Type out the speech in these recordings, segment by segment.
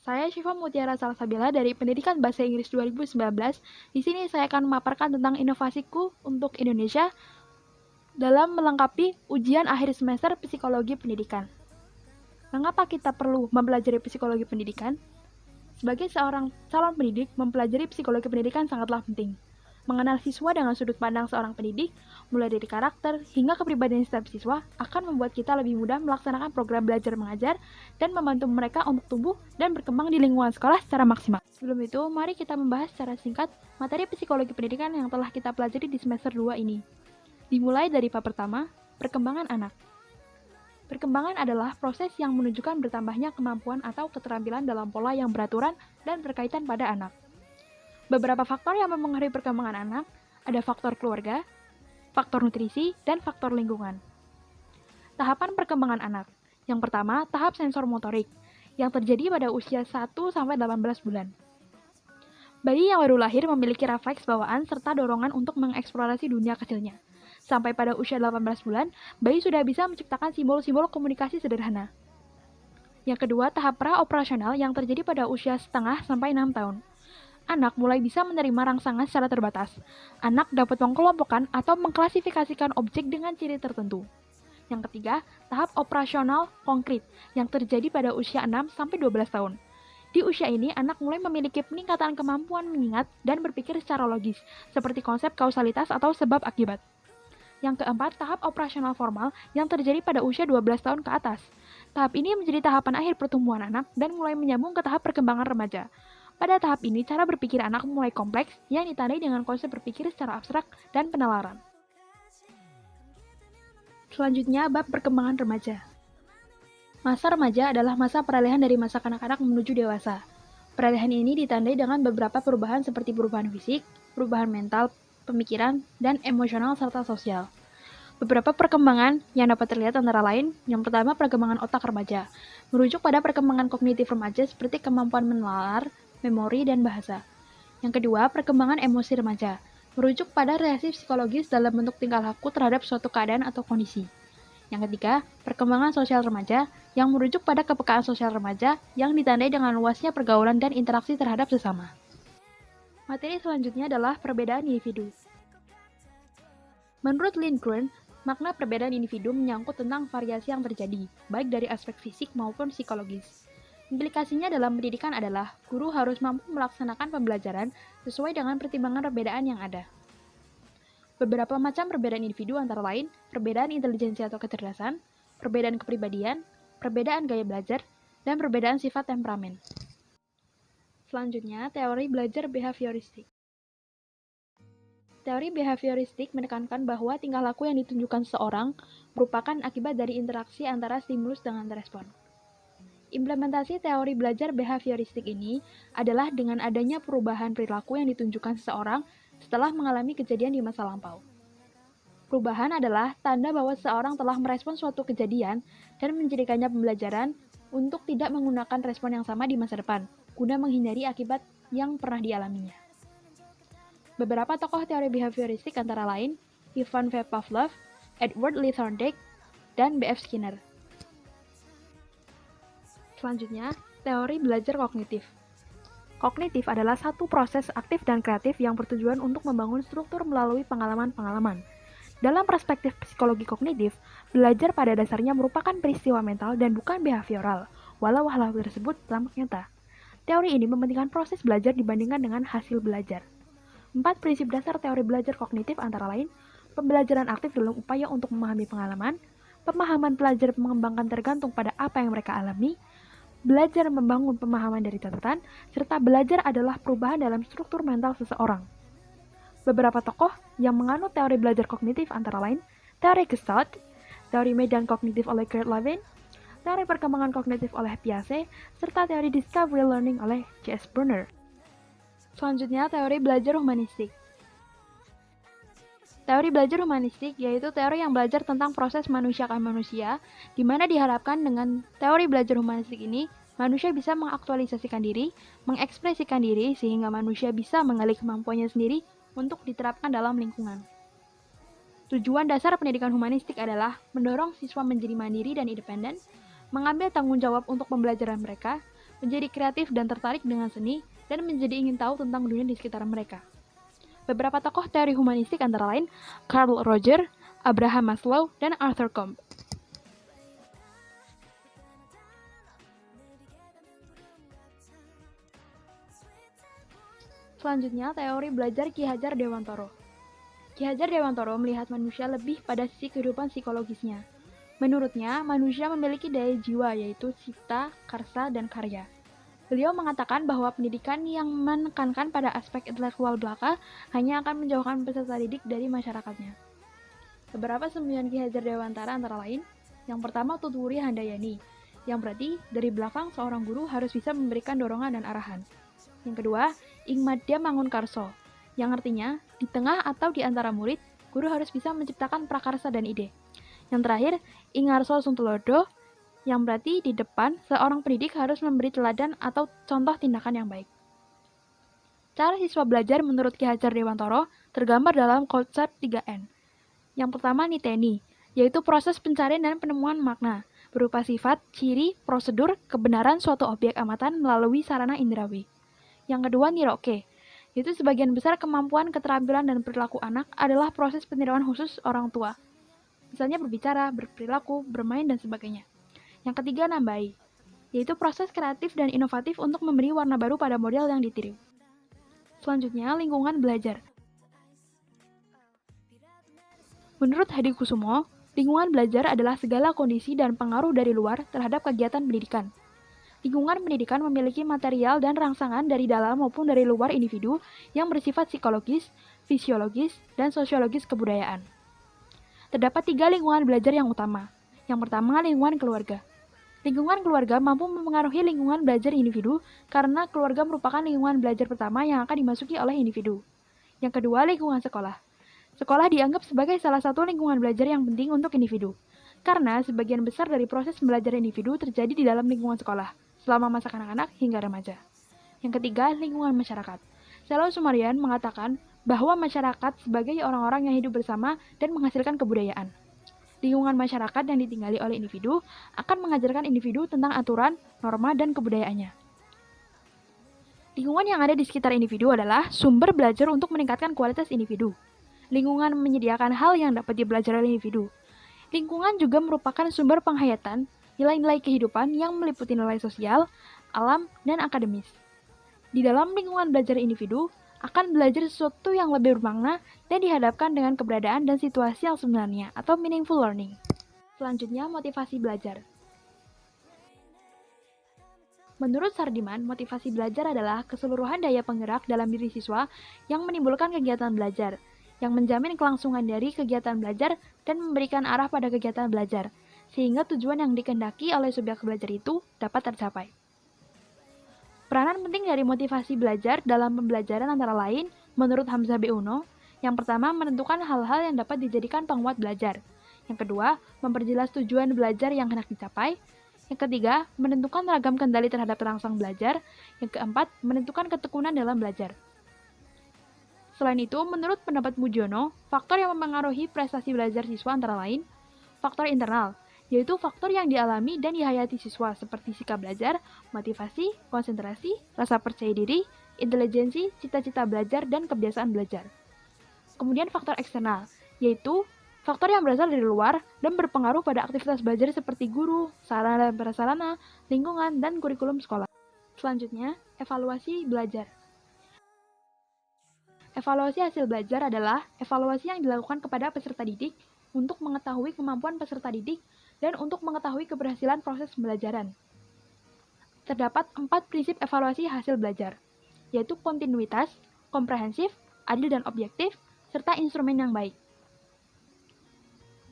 Saya Syifa Mutiara Salsabila dari Pendidikan Bahasa Inggris 2019. Di sini saya akan memaparkan tentang inovasiku untuk Indonesia dalam melengkapi ujian akhir semester Psikologi Pendidikan. Mengapa kita perlu mempelajari psikologi pendidikan? Sebagai seorang calon pendidik, mempelajari psikologi pendidikan sangatlah penting. Mengenal siswa dengan sudut pandang seorang pendidik, mulai dari karakter hingga kepribadian setiap siswa, akan membuat kita lebih mudah melaksanakan program belajar mengajar dan membantu mereka untuk tumbuh dan berkembang di lingkungan sekolah secara maksimal. Sebelum itu, mari kita membahas secara singkat materi psikologi pendidikan yang telah kita pelajari di semester 2 ini. Dimulai dari bab pertama, perkembangan anak. Perkembangan adalah proses yang menunjukkan bertambahnya kemampuan atau keterampilan dalam pola yang beraturan dan berkaitan pada anak. Beberapa faktor yang mempengaruhi perkembangan anak ada faktor keluarga, faktor nutrisi, dan faktor lingkungan. Tahapan perkembangan anak. Yang pertama, tahap sensor motorik yang terjadi pada usia 1-18 bulan. Bayi yang baru lahir memiliki refleks bawaan serta dorongan untuk mengeksplorasi dunia kecilnya. Sampai pada usia 18 bulan, bayi sudah bisa menciptakan simbol-simbol komunikasi sederhana. Yang kedua, tahap pra-operasional yang terjadi pada usia setengah sampai 6 tahun. Anak mulai bisa menerima rangsangan secara terbatas. Anak dapat mengelompokkan atau mengklasifikasikan objek dengan ciri tertentu. Yang ketiga, tahap operasional konkret yang terjadi pada usia 6-12 tahun. Di usia ini, anak mulai memiliki peningkatan kemampuan mengingat dan berpikir secara logis, seperti konsep kausalitas atau sebab akibat. Yang keempat, tahap operasional formal yang terjadi pada usia 12 tahun ke atas. Tahap ini menjadi tahapan akhir pertumbuhan anak dan mulai menyambung ke tahap perkembangan remaja. Pada tahap ini, cara berpikir anak mulai kompleks yang ditandai dengan konsep berpikir secara abstrak dan penalaran. Selanjutnya, bab perkembangan remaja. Masa remaja adalah masa peralihan dari masa kanak-kanak menuju dewasa. Peralihan ini ditandai dengan beberapa perubahan seperti perubahan fisik, perubahan mental, pemikiran, dan emosional serta sosial. Beberapa perkembangan yang dapat terlihat antara lain, yang pertama perkembangan otak remaja, merujuk pada perkembangan kognitif remaja seperti kemampuan menalar, memori, dan bahasa. Yang kedua, perkembangan emosi remaja, merujuk pada reaksi psikologis dalam bentuk tingkah laku terhadap suatu keadaan atau kondisi. Yang ketiga, perkembangan sosial remaja, yang merujuk pada kepekaan sosial remaja yang ditandai dengan luasnya pergaulan dan interaksi terhadap sesama. Materi selanjutnya adalah perbedaan individu. Menurut Lindgren, makna perbedaan individu menyangkut tentang variasi yang terjadi, baik dari aspek fisik maupun psikologis. Implikasinya dalam pendidikan adalah, guru harus mampu melaksanakan pembelajaran sesuai dengan pertimbangan perbedaan yang ada. Beberapa macam perbedaan individu antara lain, perbedaan intelijensi atau kecerdasan, perbedaan kepribadian, perbedaan gaya belajar, dan perbedaan sifat temperamen. Selanjutnya, teori belajar behavioristik. Teori behavioristik menekankan bahwa tingkah laku yang ditunjukkan seseorang merupakan akibat dari interaksi antara stimulus dengan respon. Implementasi teori belajar behavioristik ini adalah dengan adanya perubahan perilaku yang ditunjukkan seseorang setelah mengalami kejadian di masa lampau. Perubahan adalah tanda bahwa seseorang telah merespons suatu kejadian dan menjadikannya pembelajaran untuk tidak menggunakan respon yang sama di masa depan, guna menghindari akibat yang pernah dialaminya. Beberapa tokoh teori behavioristik antara lain Ivan V. Pavlov, Edward Lee Thorndike, dan B.F. Skinner. Selanjutnya, teori belajar kognitif. Kognitif adalah satu proses aktif dan kreatif yang bertujuan untuk membangun struktur melalui pengalaman-pengalaman. Dalam perspektif psikologi kognitif, belajar pada dasarnya merupakan peristiwa mental dan bukan behavioral, walau hal tersebut tampak nyata. Teori ini mementingkan proses belajar dibandingkan dengan hasil belajar. 4 prinsip dasar teori belajar kognitif antara lain, pembelajaran aktif dalam upaya untuk memahami pengalaman, pemahaman pelajar mengembangkan tergantung pada apa yang mereka alami, belajar membangun pemahaman dari catatan, serta belajar adalah perubahan dalam struktur mental seseorang. Beberapa tokoh yang menganut teori belajar kognitif antara lain, teori Gestalt, teori medan kognitif oleh Kurt Lewin, teori perkembangan kognitif oleh Piaget, serta teori discovery learning oleh J.S. Brunner. Selanjutnya, teori belajar humanistik. Teori belajar humanistik yaitu teori yang belajar tentang proses manusia ke manusia, di mana diharapkan dengan teori belajar humanistik ini, manusia bisa mengaktualisasikan diri, mengekspresikan diri, sehingga manusia bisa menggali kemampuannya sendiri untuk diterapkan dalam lingkungan. Tujuan dasar pendidikan humanistik adalah mendorong siswa menjadi mandiri dan independen, mengambil tanggung jawab untuk pembelajaran mereka, menjadi kreatif dan tertarik dengan seni, dan menjadi ingin tahu tentang dunia di sekitar mereka. Beberapa tokoh teori humanistik antara lain Carl Roger, Abraham Maslow, dan Arthur Combe. Selanjutnya, teori belajar Ki Hajar Dewantoro. Ki Hajar Dewantoro melihat manusia lebih pada sisi kehidupan psikologisnya. Menurutnya, manusia memiliki daya jiwa yaitu cipta, karsa, dan karya. Beliau mengatakan bahwa pendidikan yang menekankan pada aspek intelektual belaka hanya akan menjauhkan peserta didik dari masyarakatnya. Beberapa sembunyian Ki Hajar Dewantara antara lain, yang pertama Tuturi Handayani, yang berarti dari belakang seorang guru harus bisa memberikan dorongan dan arahan. Yang kedua, Ing Madya Mangunkarso, yang artinya di tengah atau di antara murid, guru harus bisa menciptakan prakarsa dan ide. Yang terakhir, Ing Arso Suntulodo, yang berarti di depan seorang pendidik harus memberi teladan atau contoh tindakan yang baik. Cara siswa belajar menurut Ki Hajar Dewantoro tergambar dalam konsep 3N. Yang pertama niteni, yaitu proses pencarian dan penemuan makna, berupa sifat, ciri, prosedur, kebenaran suatu objek amatan melalui sarana indrawi. Yang kedua niroke, yaitu sebagian besar kemampuan, keterampilan, dan perilaku anak adalah proses peniruan khusus orang tua. Misalnya berbicara, berperilaku, bermain, dan sebagainya. Yang ketiga nambai, yaitu proses kreatif dan inovatif untuk memberi warna baru pada model yang ditiru. Selanjutnya, lingkungan belajar. Menurut Hadi Kusumo, lingkungan belajar adalah segala kondisi dan pengaruh dari luar terhadap kegiatan pendidikan. Lingkungan pendidikan memiliki material dan rangsangan dari dalam maupun dari luar individu yang bersifat psikologis, fisiologis, dan sosiologis kebudayaan. Terdapat 3 lingkungan belajar yang utama. Yang pertama, lingkungan keluarga. Lingkungan keluarga mampu mempengaruhi lingkungan belajar individu karena keluarga merupakan lingkungan belajar pertama yang akan dimasuki oleh individu. Yang kedua, lingkungan sekolah. Sekolah dianggap sebagai salah satu lingkungan belajar yang penting untuk individu, karena sebagian besar dari proses belajar individu terjadi di dalam lingkungan sekolah, selama masa kanak-kanak hingga remaja. Yang ketiga, lingkungan masyarakat. Selo Sumarian mengatakan bahwa masyarakat sebagai orang-orang yang hidup bersama dan menghasilkan kebudayaan. Lingkungan masyarakat yang ditinggali oleh individu akan mengajarkan individu tentang aturan, norma, dan kebudayaannya. Lingkungan yang ada di sekitar individu adalah sumber belajar untuk meningkatkan kualitas individu. Lingkungan menyediakan hal yang dapat dipelajari oleh individu. Lingkungan juga merupakan sumber penghayatan nilai-nilai kehidupan yang meliputi nilai sosial, alam, dan akademis. Di dalam lingkungan belajar individu, akan belajar sesuatu yang lebih bermakna dan dihadapkan dengan keberadaan dan situasi yang sebenarnya atau meaningful learning. Selanjutnya, motivasi belajar. Menurut Sardiman, motivasi belajar adalah keseluruhan daya penggerak dalam diri siswa yang menimbulkan kegiatan belajar, yang menjamin kelangsungan dari kegiatan belajar dan memberikan arah pada kegiatan belajar, sehingga tujuan yang dikehendaki oleh subjek belajar itu dapat tercapai. Peranan penting dari motivasi belajar dalam pembelajaran antara lain, menurut Hamzah B. Uno, yang pertama menentukan hal-hal yang dapat dijadikan penguat belajar. Yang kedua, memperjelas tujuan belajar yang hendak dicapai. Yang ketiga, menentukan ragam kendali terhadap terangsang belajar. Yang keempat, menentukan ketekunan dalam belajar. Selain itu, menurut pendapat Mujiono, faktor yang mempengaruhi prestasi belajar siswa antara lain, faktor internal, yaitu faktor yang dialami dan dihayati siswa seperti sikap belajar, motivasi, konsentrasi, rasa percaya diri, intelijensi, cita-cita belajar, dan kebiasaan belajar. Kemudian faktor eksternal, yaitu faktor yang berasal dari luar dan berpengaruh pada aktivitas belajar seperti guru, sarana dan prasarana, lingkungan, dan kurikulum sekolah. Selanjutnya, evaluasi belajar. Evaluasi hasil belajar adalah evaluasi yang dilakukan kepada peserta didik untuk mengetahui kemampuan peserta didik dan untuk mengetahui keberhasilan proses pembelajaran. Terdapat 4 prinsip evaluasi hasil belajar, yaitu kontinuitas, komprehensif, adil dan objektif, serta instrumen yang baik.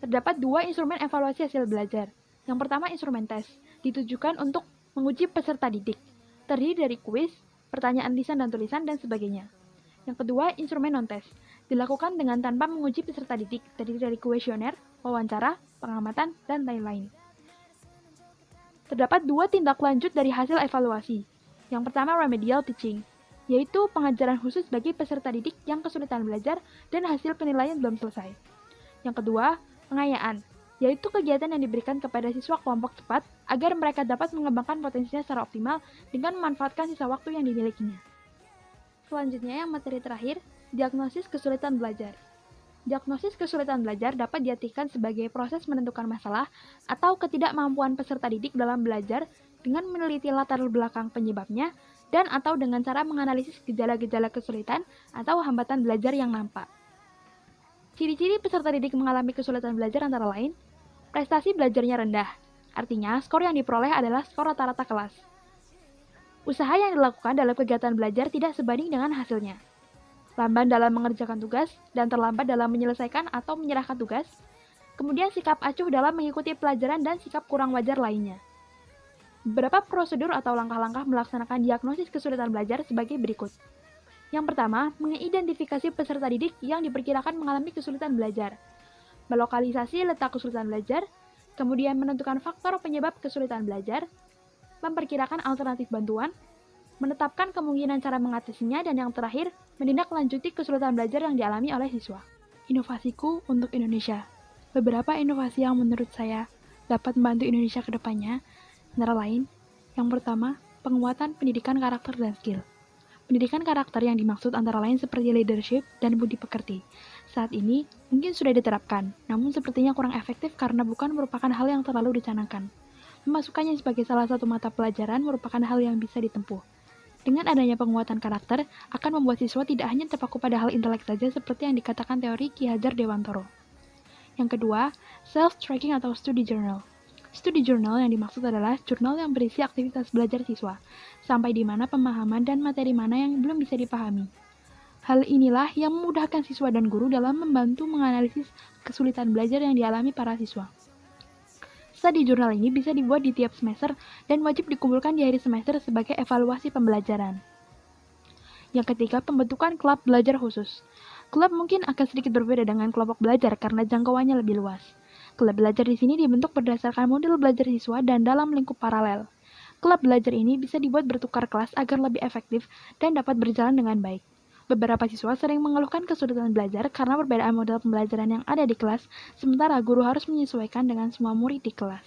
Terdapat 2 instrumen evaluasi hasil belajar. Yang pertama, instrumen tes, ditujukan untuk menguji peserta didik, terdiri dari kuis, pertanyaan lisan dan tulisan, dan sebagainya. Yang kedua, instrumen non-tes, dilakukan dengan tanpa menguji peserta didik, terdiri dari kuesioner, wawancara, pengamatan, dan lain-lain. Terdapat 2 tindak lanjut dari hasil evaluasi. Yang pertama, remedial teaching, yaitu pengajaran khusus bagi peserta didik yang kesulitan belajar dan hasil penilaian belum selesai. Yang kedua, pengayaan, yaitu kegiatan yang diberikan kepada siswa kelompok cepat agar mereka dapat mengembangkan potensinya secara optimal dengan memanfaatkan sisa waktu yang dimilikinya. Selanjutnya, yang materi terakhir, diagnosis kesulitan belajar. Diagnosis kesulitan belajar dapat diartikan sebagai proses menentukan masalah atau ketidakmampuan peserta didik dalam belajar dengan meneliti latar belakang penyebabnya dan atau dengan cara menganalisis gejala-gejala kesulitan atau hambatan belajar yang nampak. Ciri-ciri peserta didik mengalami kesulitan belajar antara lain, prestasi belajarnya rendah, artinya skor yang diperoleh adalah skor rata-rata kelas. Usaha yang dilakukan dalam kegiatan belajar tidak sebanding dengan hasilnya. Lamban dalam mengerjakan tugas dan terlambat dalam menyelesaikan atau menyerahkan tugas. Kemudian sikap acuh dalam mengikuti pelajaran dan sikap kurang wajar lainnya. Beberapa prosedur atau langkah-langkah melaksanakan diagnosis kesulitan belajar sebagai berikut. Yang pertama, mengidentifikasi peserta didik yang diperkirakan mengalami kesulitan belajar. Melokalisasi letak kesulitan belajar, kemudian menentukan faktor penyebab kesulitan belajar, memperkirakan alternatif bantuan, menetapkan kemungkinan cara mengatasinya, dan yang terakhir, menindaklanjuti kesulitan belajar yang dialami oleh siswa. Inovasiku untuk Indonesia. Beberapa inovasi yang menurut saya dapat membantu Indonesia ke depannya, antara lain, yang pertama, penguatan pendidikan karakter dan skill. Pendidikan karakter yang dimaksud antara lain seperti leadership dan budi pekerti. Saat ini, mungkin sudah diterapkan, namun sepertinya kurang efektif karena bukan merupakan hal yang terlalu dicanangkan. Memasukkannya sebagai salah satu mata pelajaran merupakan hal yang bisa ditempuh. Dengan adanya penguatan karakter, akan membuat siswa tidak hanya terpaku pada hal intelek saja seperti yang dikatakan teori Ki Hajar Dewantoro. Yang kedua, self-tracking atau study journal. Study journal yang dimaksud adalah jurnal yang berisi aktivitas belajar siswa, sampai di mana pemahaman dan materi mana yang belum bisa dipahami. Hal inilah yang memudahkan siswa dan guru dalam membantu menganalisis kesulitan belajar yang dialami para siswa. Study journal ini bisa dibuat di tiap semester dan wajib dikumpulkan di akhir semester sebagai evaluasi pembelajaran. Yang ketiga, pembentukan klub belajar khusus. Klub mungkin akan sedikit berbeda dengan kelompok belajar karena jangkauannya lebih luas. Klub belajar di sini dibentuk berdasarkan model belajar siswa dan dalam lingkup paralel. Klub belajar ini bisa dibuat bertukar kelas agar lebih efektif dan dapat berjalan dengan baik. Beberapa siswa sering mengeluhkan kesulitan belajar karena perbedaan model pembelajaran yang ada di kelas, sementara guru harus menyesuaikan dengan semua murid di kelas.